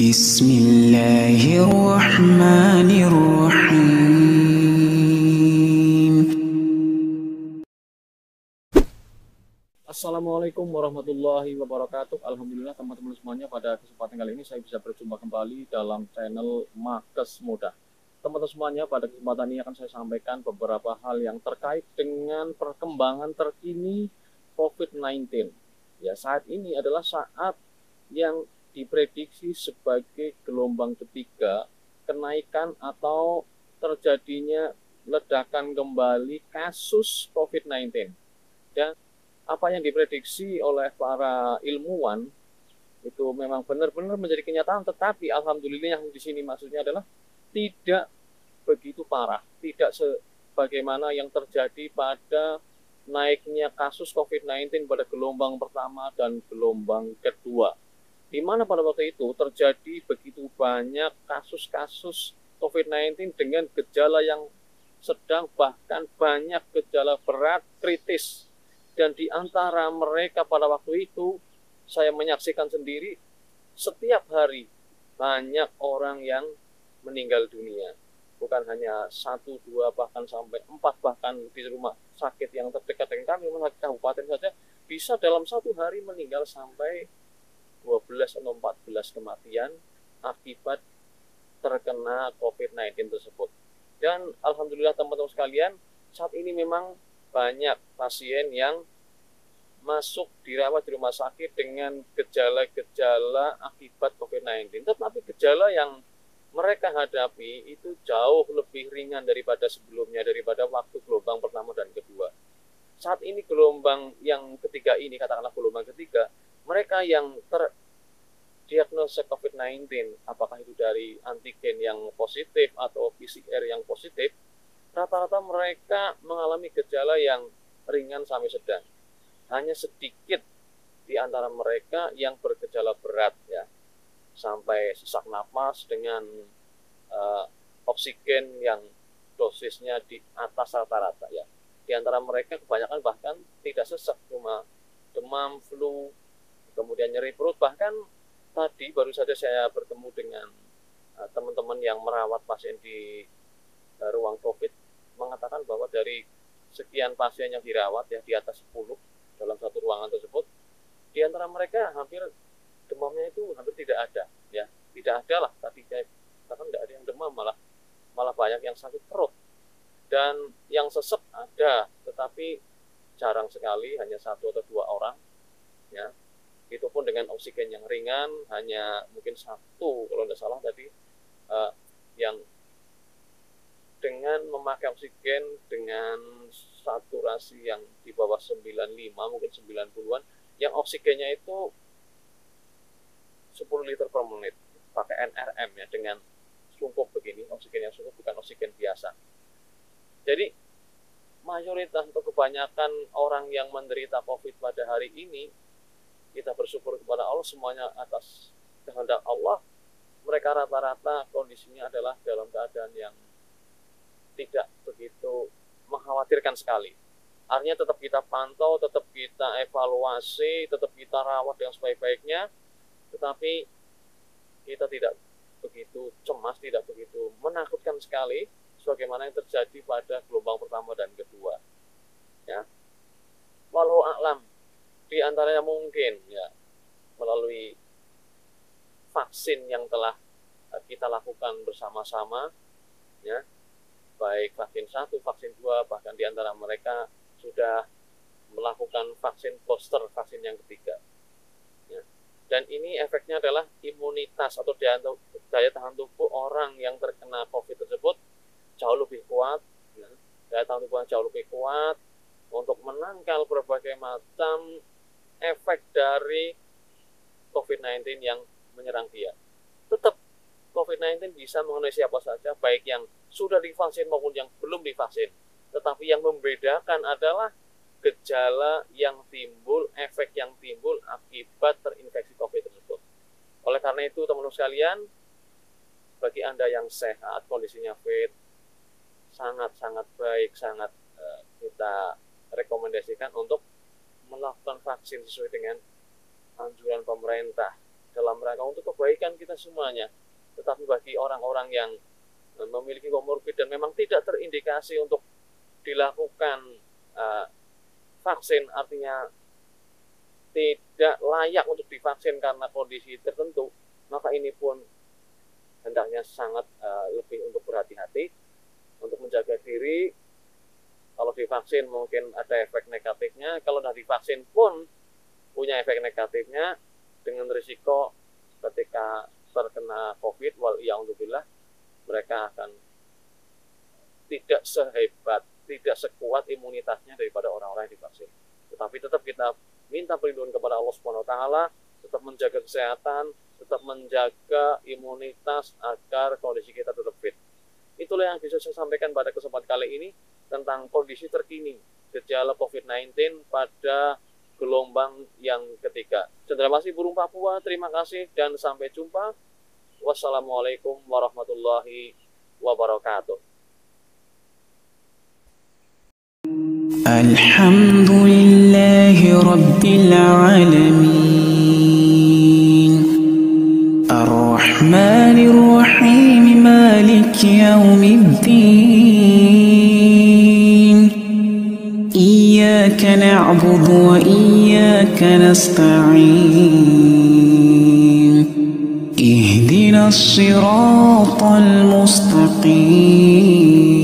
Bismillahirrahmanirrahim. Assalamualaikum warahmatullahi wabarakatuh. Alhamdulillah teman-teman semuanya, pada kesempatan kali ini saya bisa berjumpa kembali dalam channel Makes Mudah. Teman-teman semuanya, pada kesempatan ini akan saya sampaikan beberapa hal yang terkait dengan perkembangan terkini COVID-19. Ya, saat ini adalah saat yang diprediksi sebagai gelombang ketiga kenaikan atau terjadinya ledakan kembali kasus COVID-19. Dan apa yang diprediksi oleh para ilmuwan itu memang benar-benar menjadi kenyataan, tetapi alhamdulillah yang di sini maksudnya adalah tidak begitu parah, tidak sebagaimana yang terjadi pada naiknya kasus COVID-19 pada gelombang pertama dan gelombang kedua, di mana pada waktu itu terjadi begitu banyak kasus-kasus COVID-19 dengan gejala yang sedang, bahkan banyak gejala berat kritis. Dan di antara mereka pada waktu itu, saya menyaksikan sendiri setiap hari banyak orang yang meninggal dunia. Bukan hanya 1, 2, bahkan sampai 4, bahkan di rumah sakit yang terdekat dengan kami, rumah sakit kabupaten saja, bisa dalam satu hari meninggal sampai 12 atau 14 kematian akibat terkena COVID-19 tersebut. Dan alhamdulillah teman-teman sekalian, saat ini memang banyak pasien yang masuk dirawat di rumah sakit dengan gejala-gejala akibat COVID-19. Tetapi gejala yang mereka hadapi itu jauh lebih ringan daripada sebelumnya, daripada waktu gelombang pertama dan kedua. Saat ini gelombang yang ketiga ini, katakanlah gelombang ketiga, mereka yang terdiagnosa COVID-19, apakah itu dari antigen yang positif atau PCR yang positif, rata-rata mereka mengalami gejala yang ringan sampai sedang. Hanya sedikit di antara mereka yang bergejala berat, ya, sampai sesak napas dengan oksigen yang dosisnya di atas rata-rata, ya. Di antara mereka kebanyakan bahkan tidak sesak, cuma demam, flu, kemudian nyeri perut. Bahkan tadi baru saja saya bertemu dengan teman-teman yang merawat pasien di ruang COVID, mengatakan bahwa dari sekian pasien yang dirawat, ya, di atas 10 dalam satu ruangan tersebut, di antara mereka hampir demamnya itu hampir tidak ada, ya, tidak ada lah. Tadi saya katakan tidak ada yang demam, malah banyak yang sakit perut, dan yang sesek ada, tetapi jarang sekali, hanya 1 atau 2 orang, ya. Itu pun dengan oksigen yang ringan, hanya mungkin 1 kalau tidak salah tadi, yang dengan memakai oksigen dengan saturasi yang di bawah 95, mungkin 90-an, yang oksigennya itu 10 liter per menit, pakai NRM, ya, dengan sungkup begini, oksigen yang sungkup, bukan oksigen biasa. Jadi mayoritas atau kebanyakan orang yang menderita COVID pada hari ini, kita bersyukur kepada Allah, semuanya atas kehendak Allah. Mereka rata-rata kondisinya adalah dalam keadaan yang tidak begitu mengkhawatirkan sekali. Artinya tetap kita pantau, tetap kita evaluasi, tetap kita rawat yang sebaik-baiknya, tetapi kita tidak begitu cemas, tidak begitu menakutkan sekali sebagaimana yang terjadi pada gelombang pertama dan kedua, ya. Walau a'lam, di antaranya mungkin, ya, melalui vaksin yang telah kita lakukan bersama-sama, ya, baik vaksin 1, vaksin 2, bahkan di antara mereka sudah melakukan vaksin booster, vaksin yang ketiga, ya. Dan ini efeknya adalah imunitas atau daya tahan tubuh orang yang terkena COVID tersebut jauh lebih kuat, ya. Daya tahan tubuh jauh lebih kuat untuk menangkal berbagai macam efek dari COVID-19 yang menyerang dia. Tetap COVID-19 bisa mengenai siapa saja, baik yang sudah divaksin maupun yang belum divaksin. Tetapi yang membedakan adalah gejala yang timbul, efek yang timbul akibat terinfeksi COVID tersebut. Oleh karena itu, teman-teman sekalian, bagi Anda yang sehat, kondisinya fit, sangat-sangat baik, sangat kita rekomendasikan untuk melakukan vaksin sesuai dengan anjuran pemerintah, dalam rangka untuk kebaikan kita semuanya. Tetapi bagi orang-orang yang memiliki komorbid dan memang tidak terindikasi untuk dilakukan vaksin, artinya tidak layak untuk divaksin karena kondisi tertentu, maka ini pun hendaknya sangat lebih untuk berhati-hati, untuk menjaga diri. Kalau divaksin mungkin ada efek negatifnya, kalau sudah divaksin pun punya efek negatifnya, dengan risiko ketika terkena COVID, waliyahudzubillah, mereka akan tidak sehebat, tidak sekuat imunitasnya daripada orang-orang yang divaksin. Tetapi tetap kita minta perlindungan kepada Allah Subhanahu wa taala, tetap menjaga kesehatan, tetap menjaga imunitas agar kondisi kita tetap fit. Itulah yang bisa saya sampaikan pada kesempatan kali ini tentang kondisi terkini gejala COVID-19 pada gelombang yang ketiga. Cendrawasih burung Papua, terima kasih dan sampai jumpa. Wassalamualaikum warahmatullahi wabarakatuh. Alhamdulillahi Rabbil Alamin Ar-Rahmanir Rahim Maliki Yawmiddin Iyyaka na'budu wa iyyaka nasta'in Ihdinas siratal mustaqim